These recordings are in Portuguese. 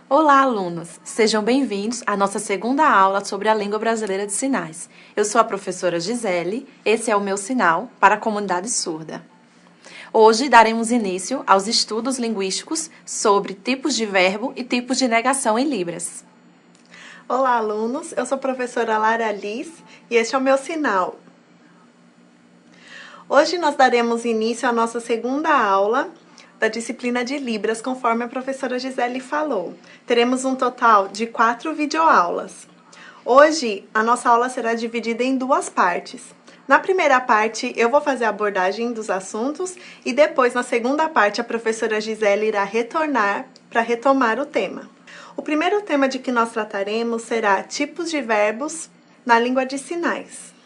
Olá, alunos! Sejam bem-vindos à nossa segunda aula sobre a língua brasileira de sinais. Eu sou a professora Gisele, esse é o meu sinal para a comunidade surda. Hoje daremos início aos estudos linguísticos sobre tipos de verbo e tipos de negação em Libras. Olá, alunos! Eu sou a professora Lara Liz e este é o meu sinal. Hoje nós daremos início à nossa segunda aula da disciplina de Libras, conforme a professora Gisele falou. Teremos um total de 4 videoaulas. Hoje, a nossa aula será dividida em duas partes. Na primeira parte, eu vou fazer a abordagem dos assuntos e depois, na segunda parte, a professora Gisele irá retornar para retomar o tema. O primeiro tema de que nós trataremos será tipos de verbos na língua de sinais.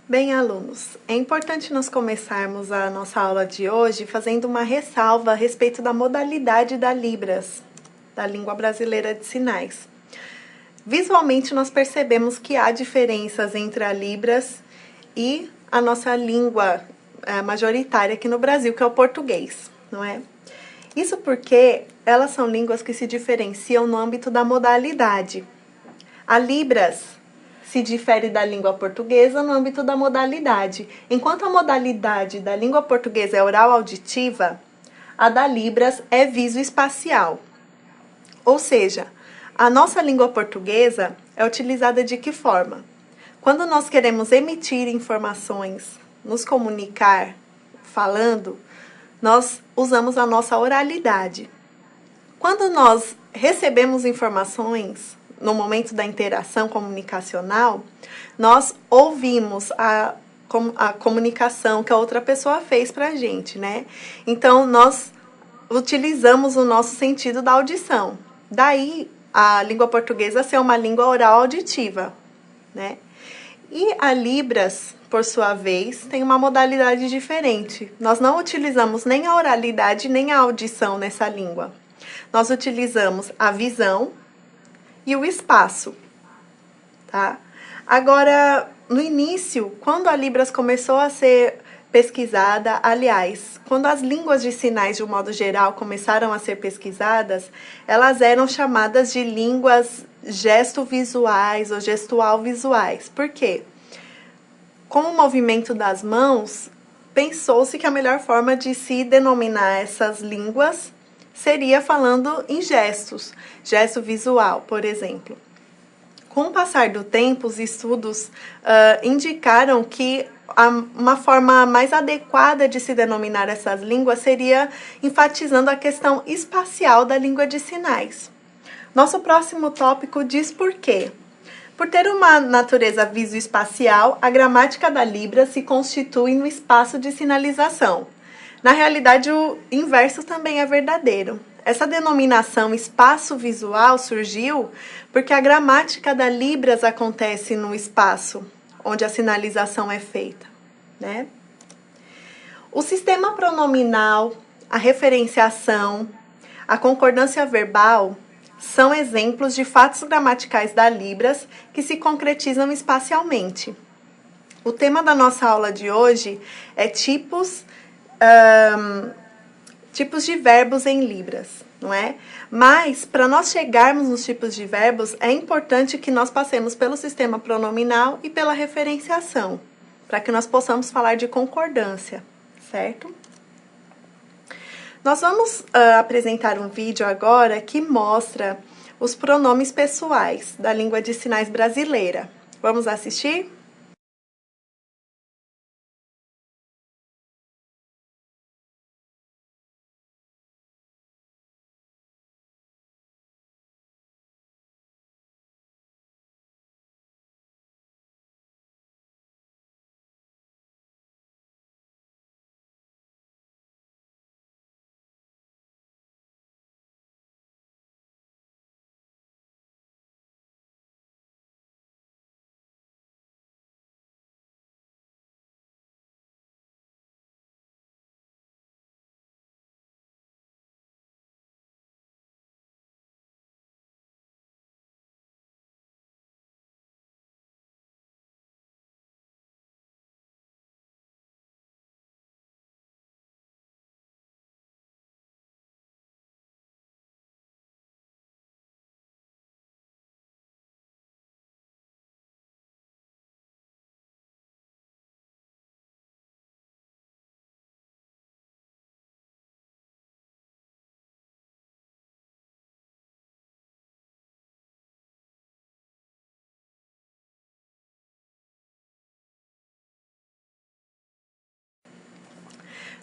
Bem, alunos, é importante nós começarmos a nossa aula de hoje fazendo uma ressalva a respeito da modalidade da Libras, da língua brasileira de sinais. Visualmente, nós percebemos que há diferenças entre a Libras e a nossa língua majoritária aqui no Brasil, que é o português, não é? Isso porque elas são línguas que se diferenciam no âmbito da modalidade. A Libras se difere da língua portuguesa no âmbito da modalidade. Enquanto a modalidade da língua portuguesa é oral-auditiva, a da Libras é visoespacial. Ou seja, a nossa língua portuguesa é utilizada de que forma? Quando nós queremos emitir informações, nos comunicar, falando, nós usamos a nossa oralidade. Quando nós recebemos informações no momento da interação comunicacional, nós ouvimos a comunicação que a outra pessoa fez para a gente, né? Então, nós utilizamos o nosso sentido da audição. Daí, a língua portuguesa ser uma língua oral auditiva, né? E a Libras, por sua vez, tem uma modalidade diferente. Nós não utilizamos nem a oralidade nem a audição nessa língua. Nós utilizamos a visão e o espaço, tá? Agora, no início, quando a Libras começou a ser pesquisada, aliás, quando as línguas de sinais de um modo geral começaram a ser pesquisadas, elas eram chamadas de línguas gesto-visuais ou gestual-visuais. Por quê? Com o movimento das mãos, pensou-se que a melhor forma de se denominar essas línguas seria falando em gestos, gesto visual, por exemplo. Com o passar do tempo, os estudos indicaram que uma forma mais adequada de se denominar essas línguas seria enfatizando a questão espacial da língua de sinais. Nosso próximo tópico diz por quê. Por ter uma natureza visoespacial, a gramática da Libras se constitui no espaço de sinalização. Na realidade, o inverso também é verdadeiro. Essa denominação espaço visual surgiu porque a gramática da Libras acontece no espaço onde a sinalização é feita, né? O sistema pronominal, a referenciação, a concordância verbal são exemplos de fatos gramaticais da Libras que se concretizam espacialmente. O tema da nossa aula de hoje é tipos de verbos em Libras, não é? Mas, para nós chegarmos nos tipos de verbos, é importante que nós passemos pelo sistema pronominal e pela referenciação, para que nós possamos falar de concordância, certo? Nós vamos apresentar um vídeo agora que mostra os pronomes pessoais da língua de sinais brasileira. Vamos assistir?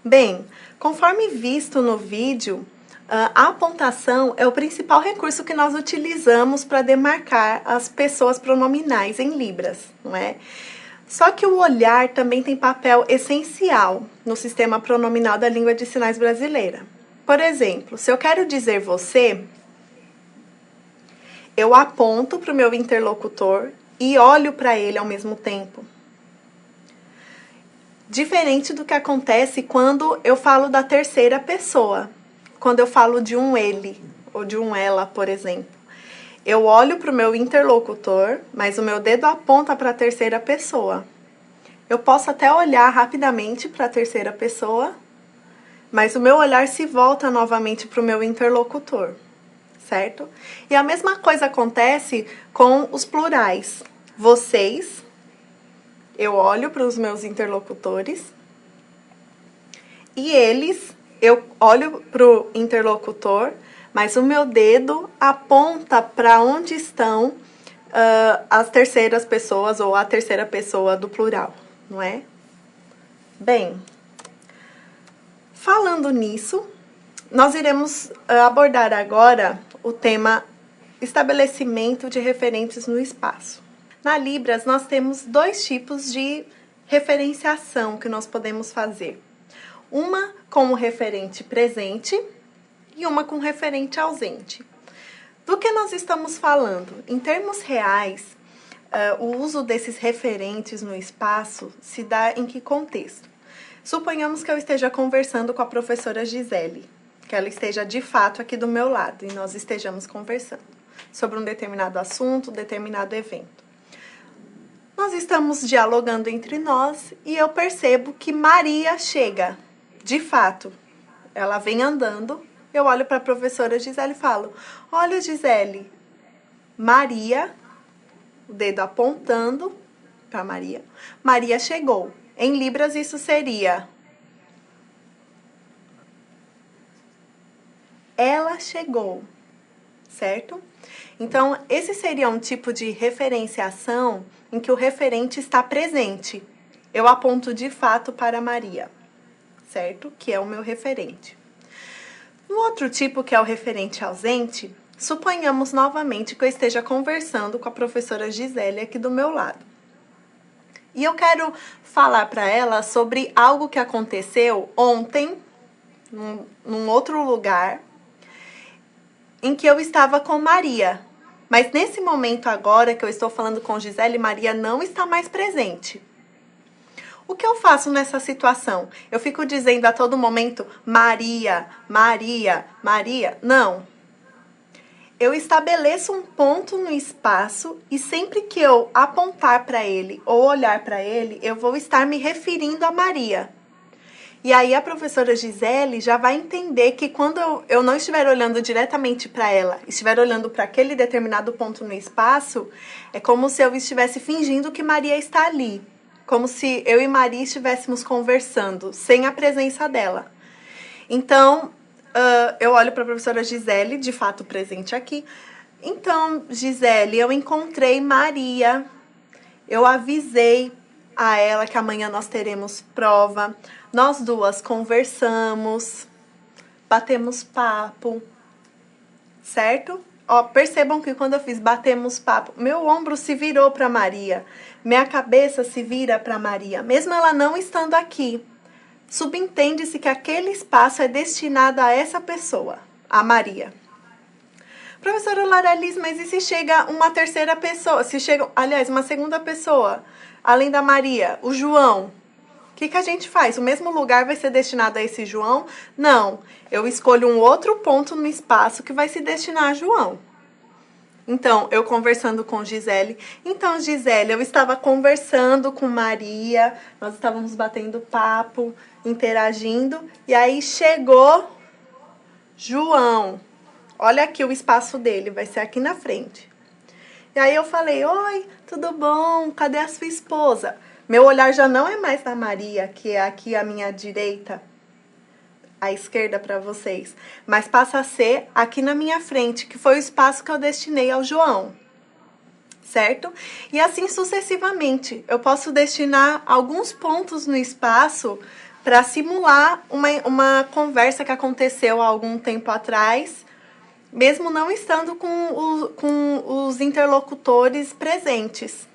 Bem, conforme visto no vídeo, a apontação é o principal recurso que nós utilizamos para demarcar as pessoas pronominais em Libras, não é? Só que o olhar também tem papel essencial no sistema pronominal da língua de sinais brasileira. Por exemplo, se eu quero dizer você, eu aponto para o meu interlocutor e olho para ele ao mesmo tempo. Diferente do que acontece quando eu falo da terceira pessoa, quando eu falo de um ele ou de um ela, por exemplo. Eu olho para o meu interlocutor, mas o meu dedo aponta para a terceira pessoa. Eu posso até olhar rapidamente para a terceira pessoa, mas o meu olhar se volta novamente para o meu interlocutor, certo? E a mesma coisa acontece com os plurais. Vocês, eu olho para os meus interlocutores, e eles, eu olho para o interlocutor, mas o meu dedo aponta para onde estão as terceiras pessoas ou a terceira pessoa do plural, não é? Bem, falando nisso, nós iremos abordar agora o tema estabelecimento de referentes no espaço. Na Libras, nós temos dois tipos de referenciação que nós podemos fazer. Uma com o referente presente e uma com referente ausente. Do que nós estamos falando? Em termos reais, o uso desses referentes no espaço se dá em que contexto? Suponhamos que eu esteja conversando com a professora Gisele, que ela esteja de fato aqui do meu lado e nós estejamos conversando sobre um determinado assunto, determinado evento. Nós estamos dialogando entre nós e eu percebo que Maria chega, de fato. Ela vem andando. Eu olho para a professora Gisele e falo, olha, Gisele, Maria, o dedo apontando para Maria, Maria chegou. Em Libras isso seria, ela chegou, certo? Então, esse seria um tipo de referenciação em que o referente está presente. Eu aponto de fato para Maria, certo? Que é o meu referente. No outro tipo, que é o referente ausente, suponhamos novamente que eu esteja conversando com a professora Gisele aqui do meu lado. E eu quero falar para ela sobre algo que aconteceu ontem, num outro lugar, em que eu estava com Maria. Mas nesse momento agora que eu estou falando com Gisele, Maria não está mais presente. O que eu faço nessa situação? Eu fico dizendo a todo momento, Maria, Maria, Maria? Não. Eu estabeleço um ponto no espaço e sempre que eu apontar para ele ou olhar para ele, eu vou estar me referindo a Maria. E aí a professora Gisele já vai entender que quando eu não estiver olhando diretamente para ela, estiver olhando para aquele determinado ponto no espaço, é como se eu estivesse fingindo que Maria está ali. Como se eu e Maria estivéssemos conversando, sem a presença dela. Então, eu olho para a professora Gisele, de fato presente aqui. Então, Gisele, eu encontrei Maria. Eu avisei a ela que amanhã nós teremos prova. Nós duas conversamos, batemos papo, certo? Ó, percebam que quando eu fiz batemos papo, meu ombro se virou para Maria, minha cabeça se vira para Maria, mesmo ela não estando aqui. Subentende-se que aquele espaço é destinado a essa pessoa, a Maria. Professora Laralice, mas e se chega uma terceira pessoa? Se chega, aliás, uma segunda pessoa, além da Maria, o João? O que a gente faz? O mesmo lugar vai ser destinado a esse João? Não, eu escolho um outro ponto no espaço que vai se destinar a João. Então, eu conversando com Gisele. Então, Gisele, eu estava conversando com Maria, nós estávamos batendo papo, interagindo, e aí chegou João. Olha aqui o espaço dele, vai ser aqui na frente. E aí eu falei, oi, tudo bom? Cadê a sua esposa? Meu olhar já não é mais da Maria, que é aqui à minha direita, à esquerda para vocês, mas passa a ser aqui na minha frente, que foi o espaço que eu destinei ao João, certo? E assim sucessivamente, eu posso destinar alguns pontos no espaço para simular uma conversa que aconteceu há algum tempo atrás, mesmo não estando com os interlocutores presentes,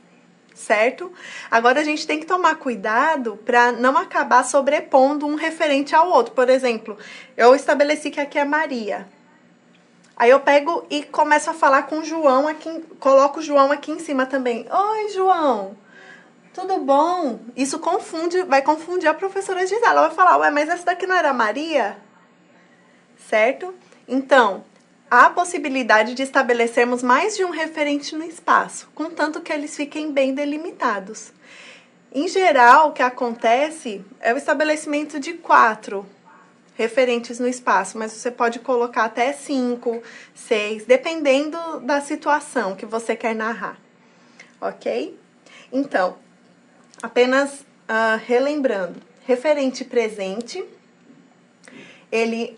certo? Agora, a gente tem que tomar cuidado para não acabar sobrepondo um referente ao outro. Por exemplo, eu estabeleci que aqui é Maria. Aí eu pego e começo a falar com o João aqui, coloco o João aqui em cima também. Oi, João, tudo bom? Isso vai confundir a professora Gisela. Ela vai falar, ué, mas essa daqui não era Maria? Certo? Então, há a possibilidade de estabelecermos mais de um referente no espaço, contanto que eles fiquem bem delimitados. Em geral, o que acontece é o estabelecimento de 4 referentes no espaço, mas você pode colocar até 5, 6, dependendo da situação que você quer narrar, ok? Então, apenas relembrando, referente presente, ele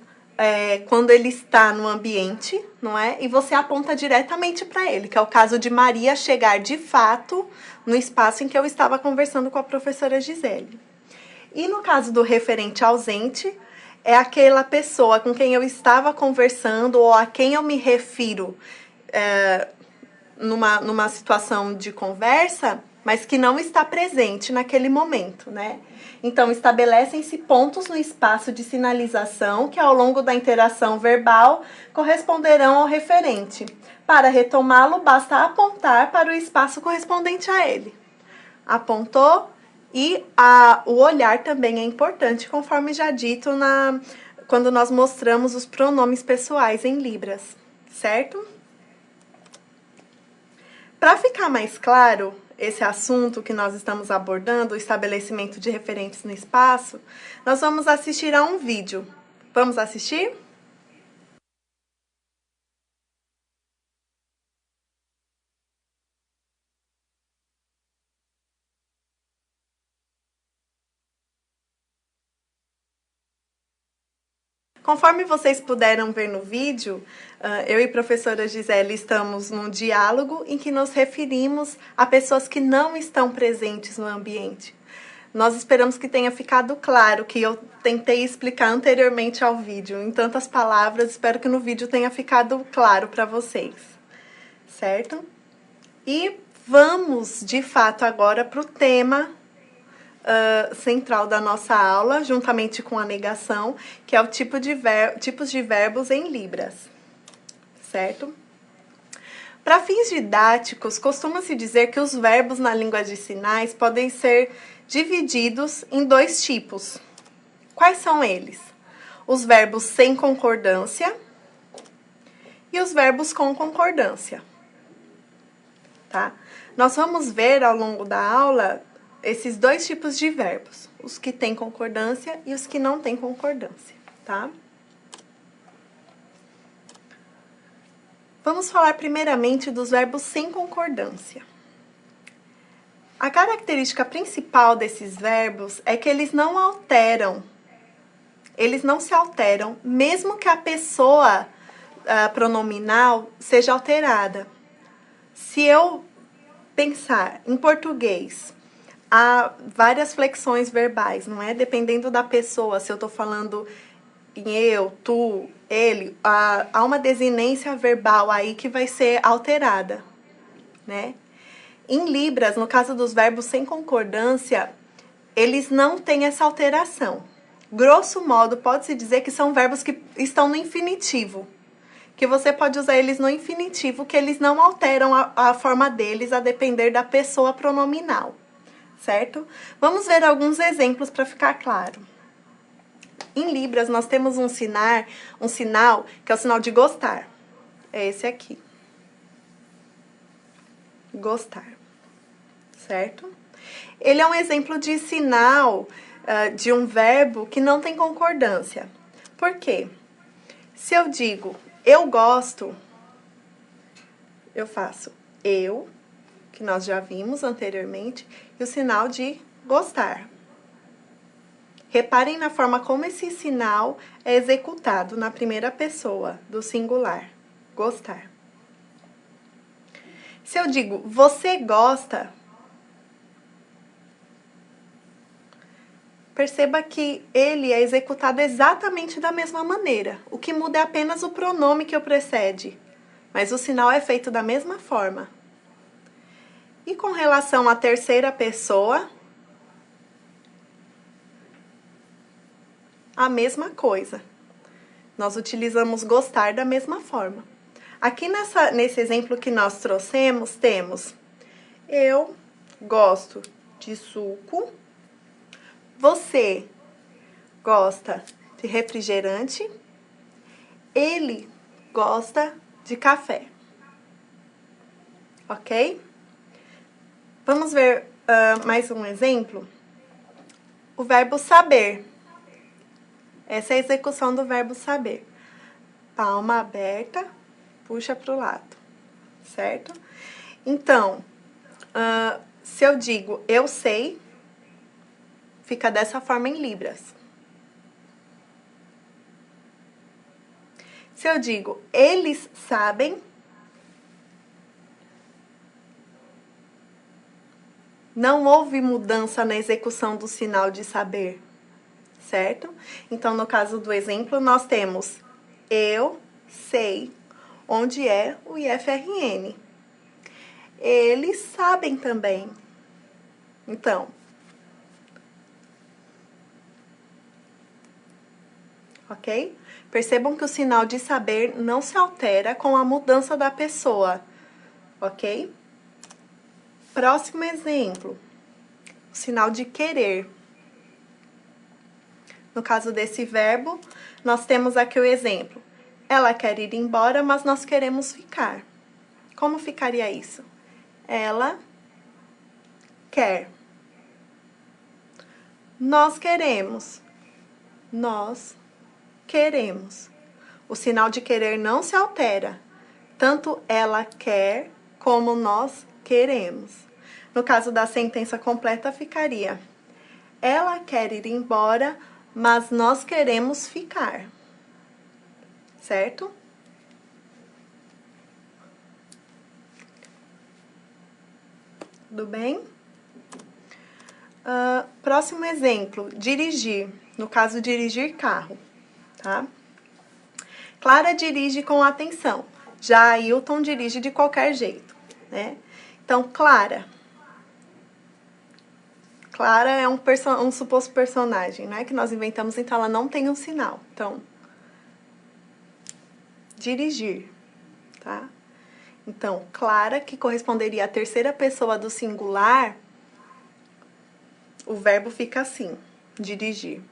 quando ele está no ambiente, não é? E você aponta diretamente para ele, que é o caso de Maria chegar de fato no espaço em que eu estava conversando com a professora Gisele. E no caso do referente ausente, é aquela pessoa com quem eu estava conversando ou a quem eu me refiro numa situação de conversa, mas que não está presente naquele momento, né? Então, estabelecem-se pontos no espaço de sinalização que, ao longo da interação verbal, corresponderão ao referente. Para retomá-lo, basta apontar para o espaço correspondente a ele. Apontou? E o olhar também é importante, conforme já dito quando nós mostramos os pronomes pessoais em Libras, certo? Para ficar mais claro esse assunto que nós estamos abordando, o estabelecimento de referentes no espaço, nós vamos assistir a um vídeo. Vamos assistir? Conforme vocês puderam ver no vídeo, eu e a professora Gisele estamos num diálogo em que nos referimos a pessoas que não estão presentes no ambiente. Nós esperamos que tenha ficado claro que eu tentei explicar anteriormente ao vídeo. Em tantas palavras, espero que no vídeo tenha ficado claro para vocês, certo? E vamos, de fato, agora para o tema central da nossa aula, juntamente com a negação, que é o tipos de verbos em Libras, certo? Para fins didáticos, costuma-se dizer que os verbos na língua de sinais podem ser divididos em 2 tipos. Quais são eles? Os verbos sem concordância e os verbos com concordância, tá? Nós vamos ver ao longo da aula esses 2 tipos de verbos, os que têm concordância e os que não têm concordância, tá? Vamos falar primeiramente dos verbos sem concordância. A característica principal desses verbos é que eles não se alteram, mesmo que a pessoa pronominal seja alterada. Se eu pensar em português, há várias flexões verbais, não é? Dependendo da pessoa, se eu estou falando em eu, tu, ele, há uma desinência verbal aí que vai ser alterada, né? Em Libras, no caso dos verbos sem concordância, eles não têm essa alteração. Grosso modo, pode-se dizer que são verbos que estão no infinitivo, que você pode usar eles no infinitivo, que eles não alteram a forma deles a depender da pessoa pronominal, certo? Vamos ver alguns exemplos para ficar claro. Em Libras, nós temos um sinal que é o sinal de gostar. É esse aqui. Gostar. Certo? Ele é um exemplo de sinal de um verbo que não tem concordância. Por quê? Se eu digo eu gosto, eu faço eu, que nós já vimos anteriormente, e o sinal de gostar. Reparem na forma como esse sinal é executado na primeira pessoa do singular, gostar. Se eu digo você gosta, perceba que ele é executado exatamente da mesma maneira. O que muda é apenas o pronome que o precede, mas o sinal é feito da mesma forma. E com relação à terceira pessoa, a mesma coisa. Nós utilizamos gostar da mesma forma. Aqui nesse exemplo que nós trouxemos, temos: eu gosto de suco, você gosta de refrigerante, ele gosta de café. Ok? Vamos ver mais um exemplo? O verbo saber. Essa é a execução do verbo saber. Palma aberta, puxa para o lado, certo? Então, se eu digo eu sei, fica dessa forma em libras. Se eu digo eles sabem, não houve mudança na execução do sinal de saber, certo? Então, no caso do exemplo, nós temos eu sei onde é o IFRN. Eles sabem também. Então, ok? Percebam que o sinal de saber não se altera com a mudança da pessoa, ok? Próximo exemplo, o sinal de querer. No caso desse verbo, nós temos aqui o exemplo. Ela quer ir embora, mas nós queremos ficar. Como ficaria isso? Ela quer. Nós queremos. Nós queremos. O sinal de querer não se altera. Tanto ela quer como nós queremos. No caso da sentença completa, ficaria: ela quer ir embora, mas nós queremos ficar. Certo? Tudo bem? Próximo exemplo, dirigir. No caso, dirigir carro, tá? Clara dirige com atenção. Já Ailton dirige de qualquer jeito, né? Então, Clara. Clara é um suposto personagem, né? Que nós inventamos, então ela não tem um sinal. Então, dirigir, tá? Então, Clara, que corresponderia à terceira pessoa do singular, o verbo fica assim, dirigir.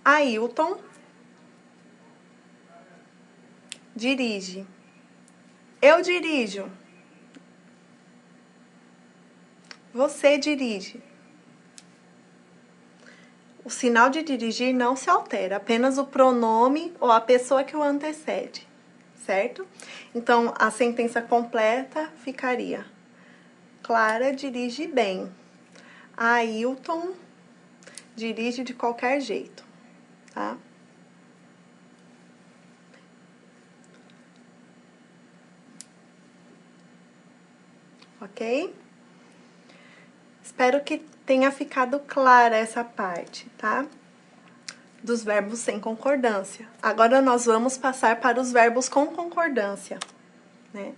Ailton dirige. Eu dirijo. Você dirige. O sinal de dirigir não se altera, apenas o pronome ou a pessoa que o antecede, certo? Então, a sentença completa ficaria: Clara dirige bem. Ailton dirige de qualquer jeito, tá? Ok? Espero que tenha ficado clara essa parte, tá? Dos verbos sem concordância. Agora, nós vamos passar para os verbos com concordância, né?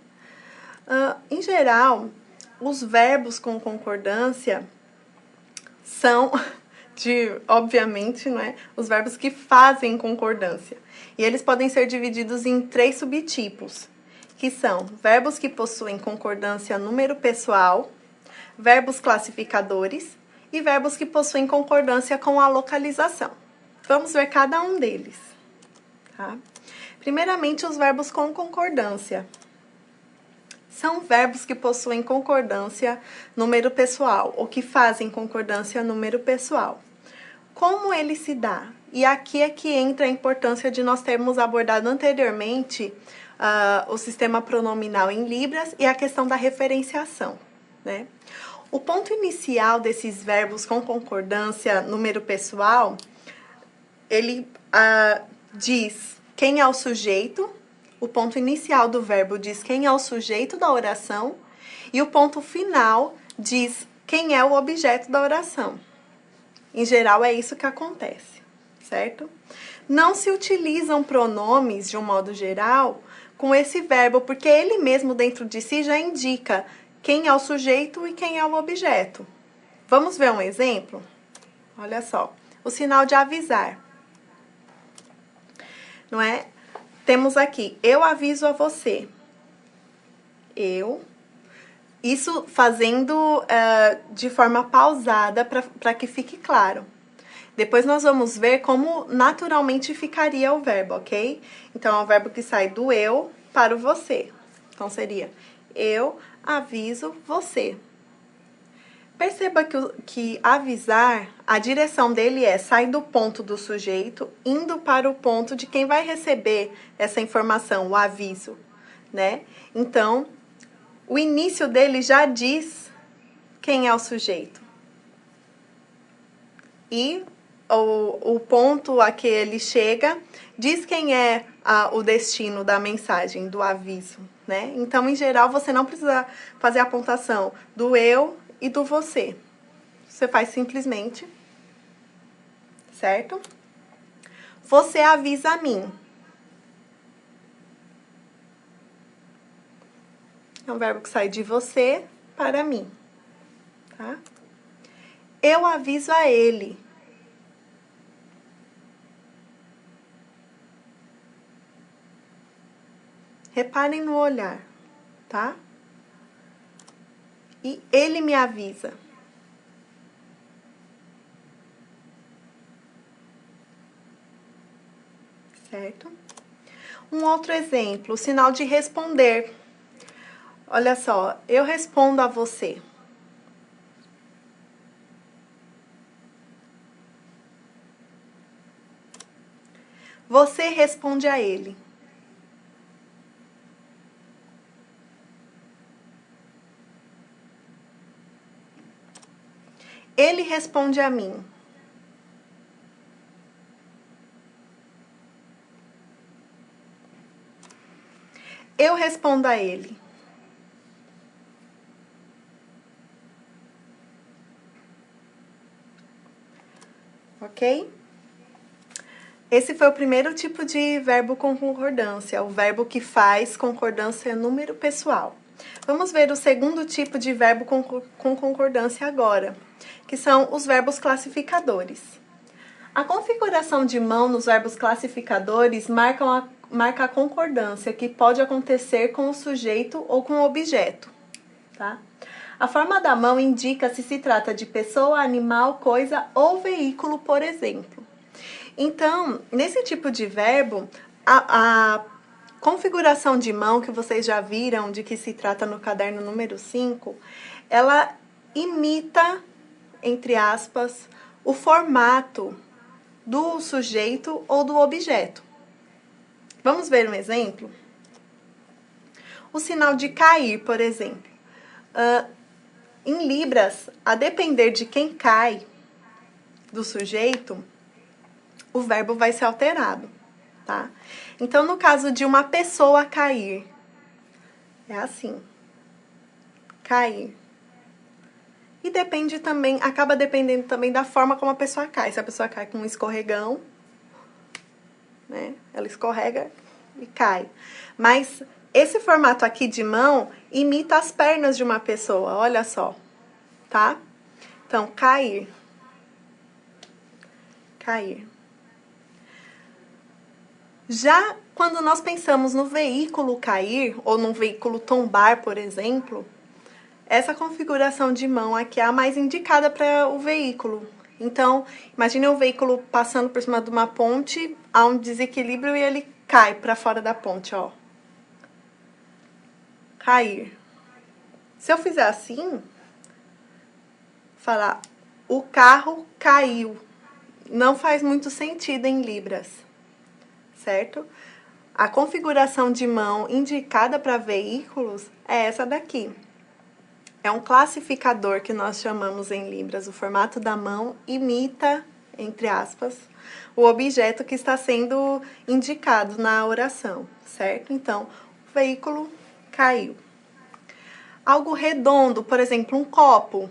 Em geral, os verbos com concordância são, obviamente, né, os verbos que fazem concordância. E eles podem ser divididos em 3 subtipos, que são verbos que possuem concordância número pessoal, verbos classificadores e verbos que possuem concordância com a localização. Vamos ver cada um deles, tá? Primeiramente, os verbos com concordância. São verbos que possuem concordância número pessoal, ou que fazem concordância número pessoal. Como ele se dá? E aqui é que entra a importância de nós termos abordado anteriormente o sistema pronominal em libras e a questão da referenciação, né? O ponto inicial desses verbos com concordância número pessoal, ele diz quem é o sujeito. O ponto inicial do verbo diz quem é o sujeito da oração e o ponto final diz quem é o objeto da oração, Em geral, é isso que acontece, certo? Não se utilizam pronomes, de um modo geral, com esse verbo, porque ele mesmo dentro de si já indica quem é o sujeito e quem é o objeto. Vamos ver um exemplo? Olha só, o sinal de avisar. Não é? Temos aqui, eu aviso a você. Eu. Isso fazendo de forma pausada para que fique claro. Depois nós vamos ver como naturalmente ficaria o verbo, ok? Então, é o verbo que sai do eu para o você. Então, seria eu aviso você. Perceba que avisar, a direção dele sai do ponto do sujeito, indo para o ponto de quem vai receber essa informação, o aviso, né? Então, o início dele já diz quem é o sujeito. E o ponto a que ele chega diz quem é o destino da mensagem, do aviso, né? Então, em geral, você não precisa fazer a pontuação do eu e do você. Você faz simplesmente, certo? Você avisa a mim. É um verbo que sai de você para mim, tá? Eu aviso a ele. Reparem no olhar, tá? E ele me avisa. Certo? Um outro exemplo, o sinal de responder. Olha só, eu respondo a você. Você responde a ele. Ele responde a mim. Eu respondo a ele. Ok? Esse foi o primeiro tipo de verbo com concordância, o verbo que faz concordância número pessoal. Vamos ver o segundo tipo de verbo com concordância agora, que são os verbos classificadores. A configuração de mão nos verbos classificadores marca a concordância, que pode acontecer com o sujeito ou com o objeto, tá? A forma da mão indica se trata de pessoa, animal, coisa ou veículo, por exemplo. Então, nesse tipo de verbo, a configuração de mão que vocês já viram de que se trata no caderno número 5, ela imita, entre aspas, o formato do sujeito ou do objeto. Vamos ver um exemplo? O sinal de cair, por exemplo. Em Libras, a depender de quem cai do sujeito, o verbo vai ser alterado, tá? Então, no caso de uma pessoa cair, é assim. Cair. E depende também, acaba dependendo também da forma como a pessoa cai. Se a pessoa cai com um escorregão, né? Ela escorrega e cai. Mas esse formato aqui de mão imita as pernas de uma pessoa, olha só, tá? Então, cair. Cair. Já quando nós pensamos no veículo cair, ou num veículo tombar, por exemplo, essa configuração de mão aqui é a mais indicada para o veículo. Então, imagine um veículo passando por cima de uma ponte, há um desequilíbrio e ele cai para fora da ponte, ó. Cair. Se eu fizer assim, falar, o carro caiu. Não faz muito sentido em Libras, certo? A configuração de mão indicada para veículos é essa daqui. É um classificador que nós chamamos em Libras. O formato da mão imita, entre aspas, o objeto que está sendo indicado na oração, certo? Então, o veículo caiu. Algo redondo, por exemplo, um copo.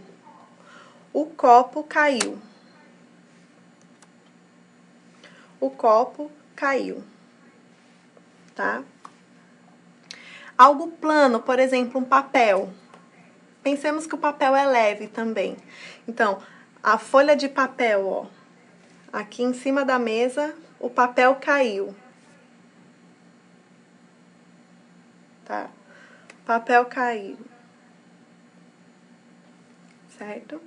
O copo caiu. o copo caiu, tá? Algo plano, por exemplo, um papel. Pensemos que o papel é leve também. Então, a folha de papel, ó, aqui em cima da mesa, o papel caiu. Tá? Papel caiu. Certo?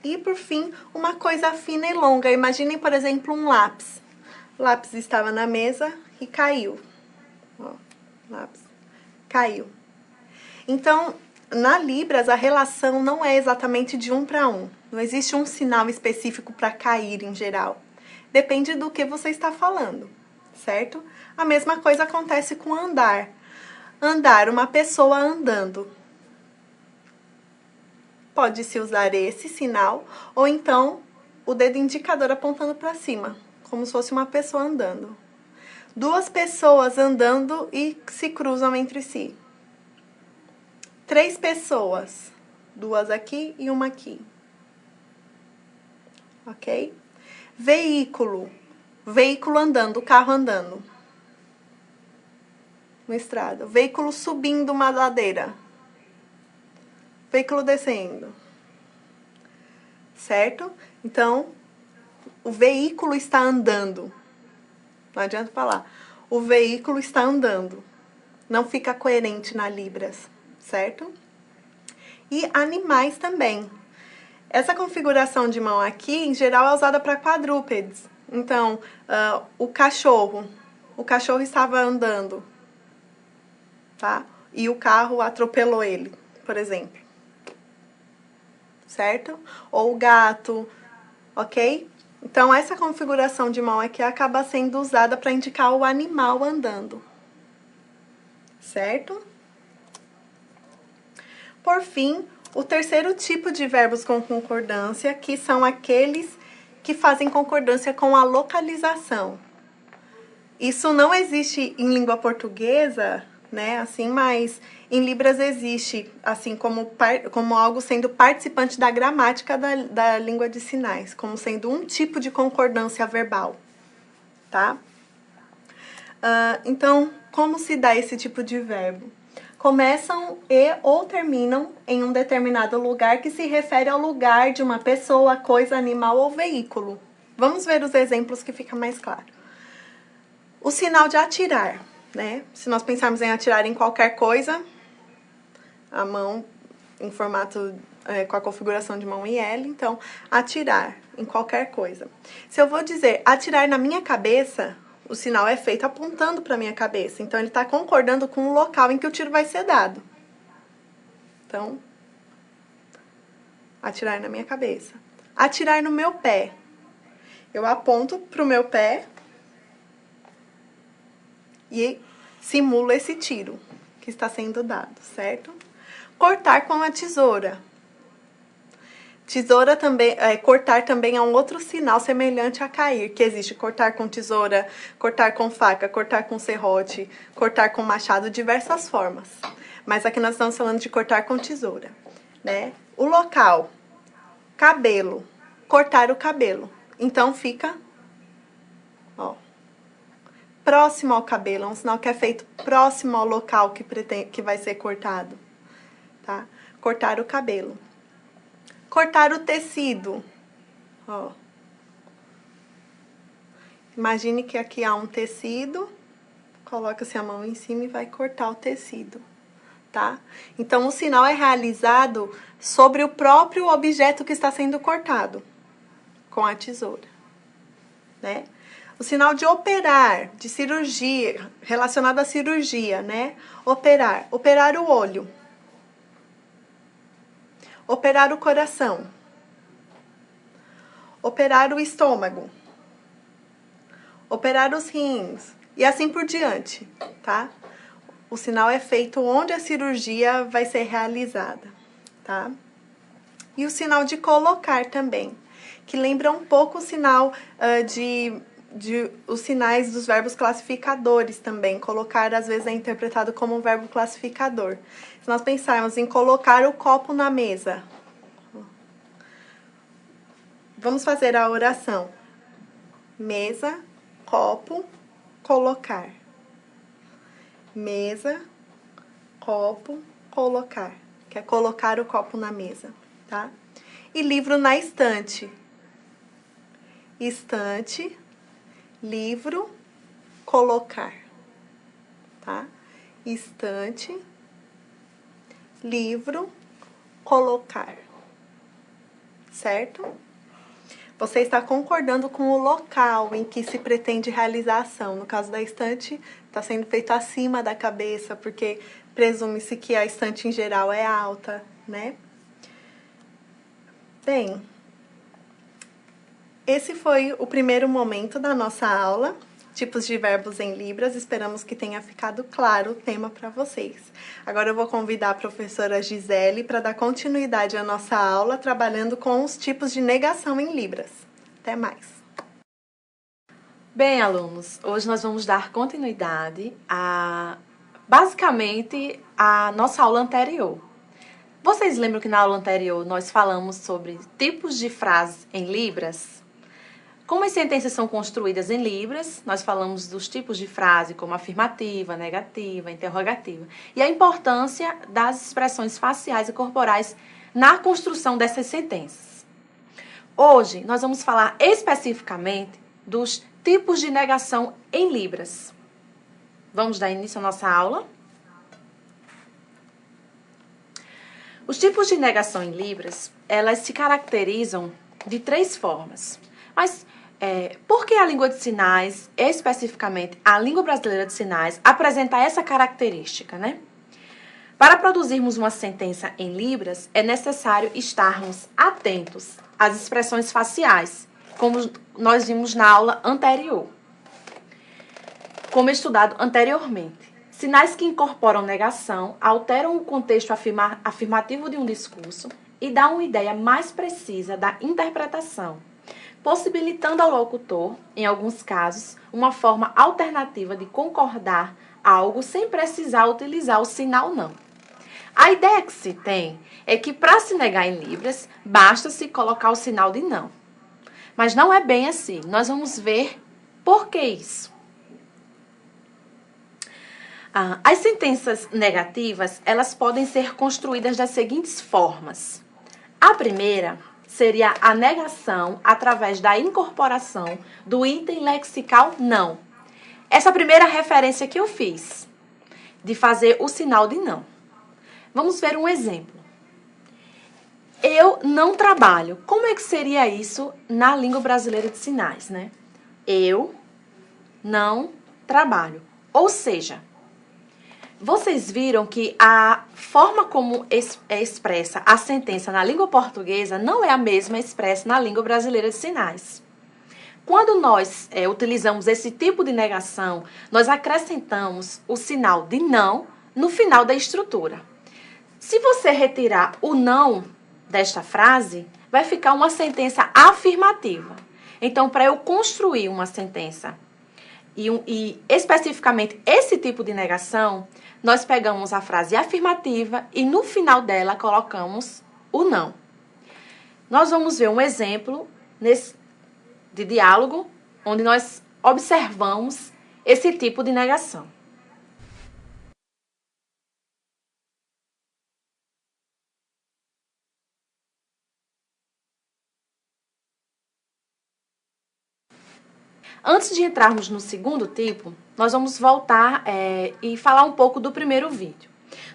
E, por fim, uma coisa fina e longa. Imaginem, por exemplo, um lápis. O lápis estava na mesa e caiu. Ó, lápis. Caiu. Então, na Libras, a relação não é exatamente de 1 para 1. Não existe um sinal específico para cair em geral. Depende do que você está falando, certo? A mesma coisa acontece com andar. Andar, uma pessoa andando. Pode-se usar esse sinal, ou então o dedo indicador apontando para cima, como se fosse uma pessoa andando. 2 pessoas andando e se cruzam entre si. 3 pessoas, 2 aqui e uma aqui. Ok? Veículo, veículo andando, carro andando. Uma estrada. Veículo subindo uma ladeira. Veículo descendo. Certo? Então, o veículo está andando. Não adianta falar. O veículo está andando. Não fica coerente na Libras, certo? E animais também. Essa configuração de mão aqui, em geral, é usada para quadrúpedes. Então, o cachorro estava andando, tá? E o carro atropelou ele, por exemplo. Certo? Ou o gato, ok? Então, essa configuração de mão aqui acaba sendo usada para indicar o animal andando. Certo? Por fim, o terceiro tipo de verbos com concordância, que são aqueles que fazem concordância com a localização. Isso não existe em língua portuguesa, né, assim, mas em Libras existe, assim, como algo sendo participante da gramática da língua de sinais, como sendo um tipo de concordância verbal, tá? Então, como se dá esse tipo de verbo? Começam e ou terminam em um determinado lugar que se refere ao lugar de uma pessoa, coisa, animal ou veículo. Vamos ver os exemplos que fica mais claro. O sinal de atirar, né? Se nós pensarmos em atirar em qualquer coisa, a mão em formato com a configuração de mão em L, então atirar em qualquer coisa. Se eu vou dizer atirar na minha cabeça, o sinal é feito apontando para a minha cabeça. Então, ele está concordando com o local em que o tiro vai ser dado. Então, atirar na minha cabeça. Atirar no meu pé. Eu aponto para o meu pé e simulo esse tiro que está sendo dado, certo? Cortar com a tesoura. Tesoura também, cortar também é um outro sinal semelhante a cair, que existe cortar com tesoura, cortar com faca, cortar com serrote, cortar com machado, diversas formas. Mas aqui nós estamos falando de cortar com tesoura, né? O local, cabelo, cortar o cabelo. Então fica, ó, próximo ao cabelo, é um sinal que é feito próximo ao local que vai ser cortado, tá? Cortar o cabelo. Cortar o tecido, ó. Imagine que aqui há um tecido, coloca-se a mão em cima e vai cortar o tecido, tá? Então, o sinal é realizado sobre o próprio objeto que está sendo cortado, com a tesoura, né? O sinal de operar, de cirurgia, relacionado à cirurgia, né? Operar, operar o olho. Operar o coração. Operar o estômago. Operar os rins. E assim por diante, tá? O sinal é feito onde a cirurgia vai ser realizada, tá? E o sinal de colocar também, que lembra um pouco o sinal os sinais dos verbos classificadores também. Colocar, às vezes, é interpretado como um verbo classificador. Se nós pensarmos em colocar o copo na mesa, vamos fazer a oração. Mesa, copo, colocar. Mesa, copo, colocar. Que é colocar o copo na mesa, tá? E livro na estante. Estante, livro, colocar, tá? Estante, livro, colocar, certo? Você está concordando com o local em que se pretende realizar a ação. No caso da estante, está sendo feito acima da cabeça, porque presume-se que a estante em geral é alta, né? Bem, esse foi o primeiro momento da nossa aula, tipos de verbos em Libras. Esperamos que tenha ficado claro o tema para vocês. Agora eu vou convidar a professora Gisele para dar continuidade à nossa aula, trabalhando com os tipos de negação em Libras. Até mais! Bem, alunos, hoje nós vamos dar continuidade basicamente, a nossa aula anterior. Vocês lembram que na aula anterior nós falamos sobre tipos de frases em Libras? Como as sentenças são construídas em Libras, nós falamos dos tipos de frase como afirmativa, negativa, interrogativa. E a importância das expressões faciais e corporais na construção dessas sentenças. Hoje, nós vamos falar especificamente dos tipos de negação em Libras. Vamos dar início à nossa aula? Os tipos de negação em Libras, elas se caracterizam de 3 formas. Mas por que a língua de sinais, especificamente a língua brasileira de sinais, apresenta essa característica, né? Para produzirmos uma sentença em Libras, é necessário estarmos atentos às expressões faciais, como nós vimos na aula anterior, como estudado anteriormente. Sinais que incorporam negação alteram o contexto afirmativo de um discurso e dão uma ideia mais precisa da interpretação, possibilitando ao locutor, em alguns casos, uma forma alternativa de concordar algo sem precisar utilizar o sinal não. A ideia que se tem é que para se negar em Libras, basta-se colocar o sinal de não. Mas não é bem assim. Nós vamos ver por que isso. As sentenças negativas, elas podem ser construídas das seguintes formas. A primeira seria a negação através da incorporação do item lexical não. Essa primeira referência que eu fiz, de fazer o sinal de não. Vamos ver um exemplo. Eu não trabalho. Como é que seria isso na língua brasileira de sinais, né? Eu não trabalho. Ou seja, vocês viram que a forma como é expressa a sentença na língua portuguesa não é a mesma expressa na língua brasileira de sinais. Quando nós utilizamos esse tipo de negação, nós acrescentamos o sinal de não no final da estrutura. Se você retirar o não desta frase, vai ficar uma sentença afirmativa. Então, para eu construir uma sentença e especificamente esse tipo de negação, nós pegamos a frase afirmativa e no final dela colocamos o não. Nós vamos ver um exemplo de diálogo onde nós observamos esse tipo de negação. Antes de entrarmos no segundo tipo, nós vamos voltar e falar um pouco do primeiro vídeo.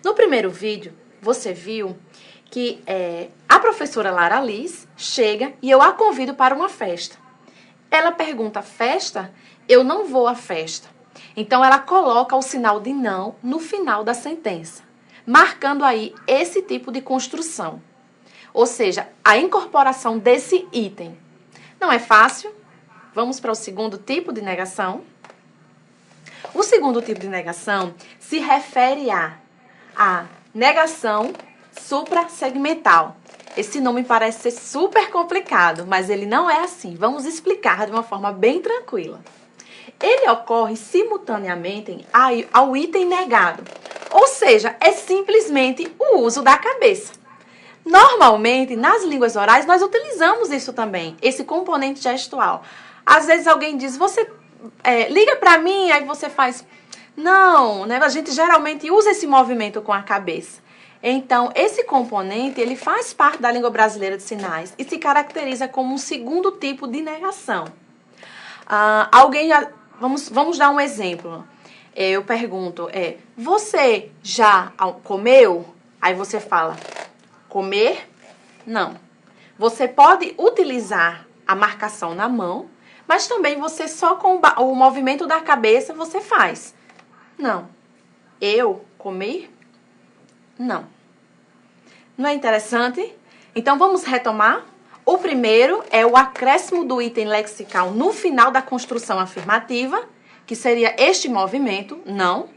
No primeiro vídeo, você viu que a professora Lara Liz chega e eu a convido para uma festa. Ela pergunta, festa? Eu não vou à festa. Então, ela coloca o sinal de não no final da sentença, marcando aí esse tipo de construção. Ou seja, a incorporação desse item. Não é fácil? Vamos para o segundo tipo de negação. O segundo tipo de negação se refere à negação suprassegmental. Esse nome parece ser super complicado, mas ele não é assim. Vamos explicar de uma forma bem tranquila. Ele ocorre simultaneamente ao item negado, ou seja, é simplesmente o uso da cabeça. Normalmente, nas línguas orais, nós utilizamos isso também, esse componente gestual. Às vezes alguém diz, você liga pra mim, aí você faz... Não, né? A gente geralmente usa esse movimento com a cabeça. Então, esse componente, ele faz parte da língua brasileira de sinais e se caracteriza como um segundo tipo de negação. Vamos dar um exemplo. Eu pergunto, você já comeu? Aí você fala, comer? Não. Você pode utilizar a marcação na mão, mas também você só com o movimento da cabeça você faz. Não. Eu comer? Não. Não é interessante? Então, vamos retomar? O primeiro é o acréscimo do item lexical no final da construção afirmativa, que seria este movimento, não.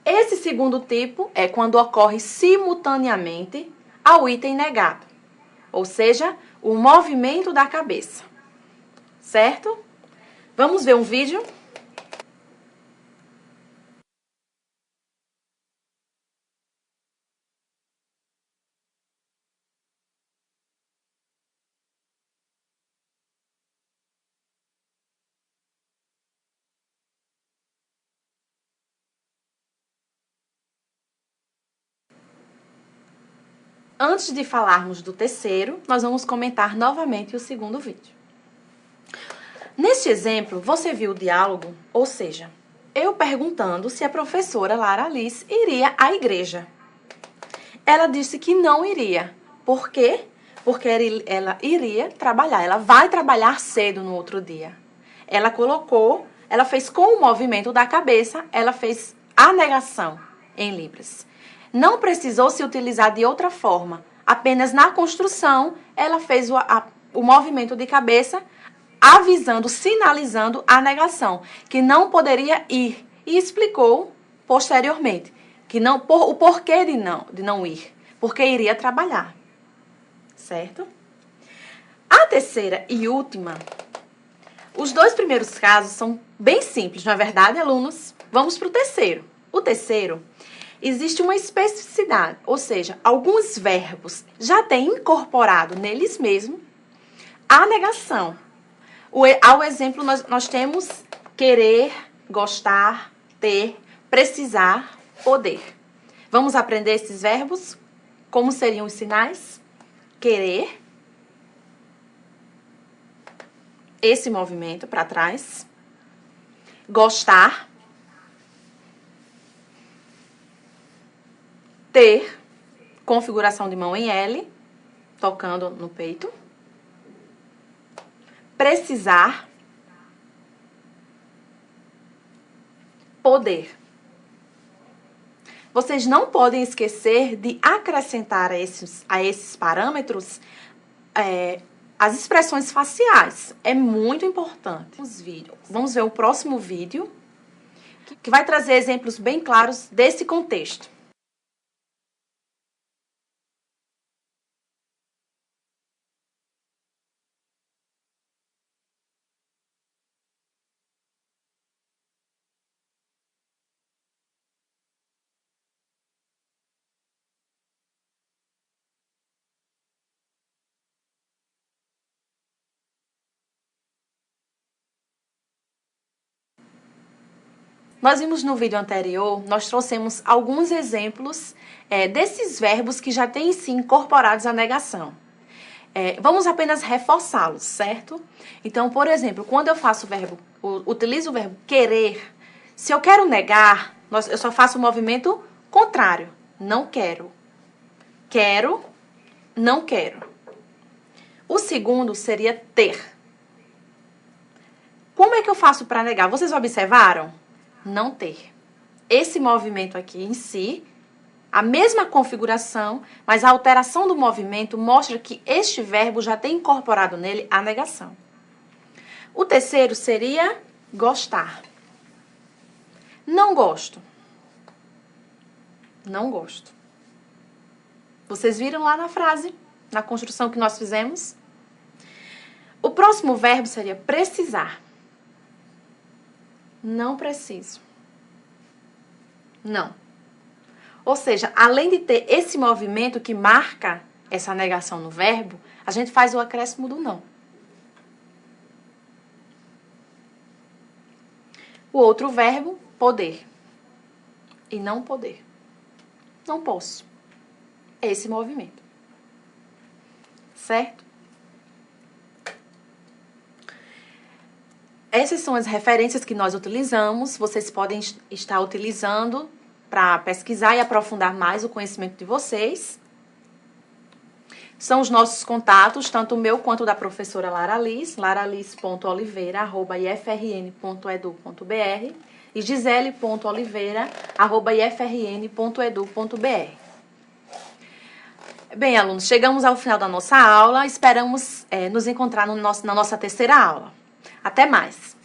Esse segundo tipo é quando ocorre simultaneamente ao item negado, ou seja, o movimento da cabeça. Certo? Vamos ver um vídeo? Antes de falarmos do terceiro, nós vamos comentar novamente o segundo vídeo. Neste exemplo, você viu o diálogo, ou seja, eu perguntando se a professora Lara Alice iria à igreja. Ela disse que não iria. Por quê? Porque ela iria trabalhar, ela vai trabalhar cedo no outro dia. Ela fez com o movimento da cabeça, ela fez a negação em Libras. Não precisou se utilizar de outra forma. Apenas na construção, ela fez o movimento de cabeça, avisando, sinalizando a negação, que não poderia ir. E explicou posteriormente que o porquê de não ir. Porque iria trabalhar. Certo? A terceira e última, os dois primeiros casos são bem simples, não é verdade, alunos? Vamos para o terceiro. O terceiro, existe uma especificidade, ou seja, alguns verbos já têm incorporado neles mesmos a negação. Ao exemplo, nós temos querer, gostar, ter, precisar, poder. Vamos aprender esses verbos? Como seriam os sinais? Querer, esse movimento para trás. Gostar, ter, configuração de mão em L, tocando no peito. Precisar, poder. Vocês não podem esquecer de acrescentar a esses parâmetros as expressões faciais. É muito importante. Vamos ver o próximo vídeo, que vai trazer exemplos bem claros desse contexto. Nós vimos no vídeo anterior, nós trouxemos alguns exemplos desses verbos que já têm em si incorporados a negação. Vamos apenas reforçá-los, certo? Então, por exemplo, quando eu utilizo o verbo querer, se eu quero negar, eu só faço o movimento contrário. Não quero. Quero, não quero. O segundo seria ter. Como é que eu faço para negar? Vocês observaram? Não ter. Esse movimento aqui em si, a mesma configuração, mas a alteração do movimento mostra que este verbo já tem incorporado nele a negação. O terceiro seria gostar. Não gosto. Não gosto. Vocês viram lá na frase, na construção que nós fizemos? O próximo verbo seria precisar. Não preciso. Não. Ou seja, além de ter esse movimento que marca essa negação no verbo, a gente faz o acréscimo do não. O outro verbo, poder. E não poder. Não posso. Esse movimento. Certo? Essas são as referências que nós utilizamos. Vocês podem estar utilizando para pesquisar e aprofundar mais o conhecimento de vocês. São os nossos contatos, tanto o meu quanto da professora Lara Liz, laraliz.oliveira@ifrn.edu.br e gisele.oliveira@ifrn.edu.br. Bem, alunos, chegamos ao final da nossa aula. Esperamos nos encontrar na nossa terceira aula. Até mais!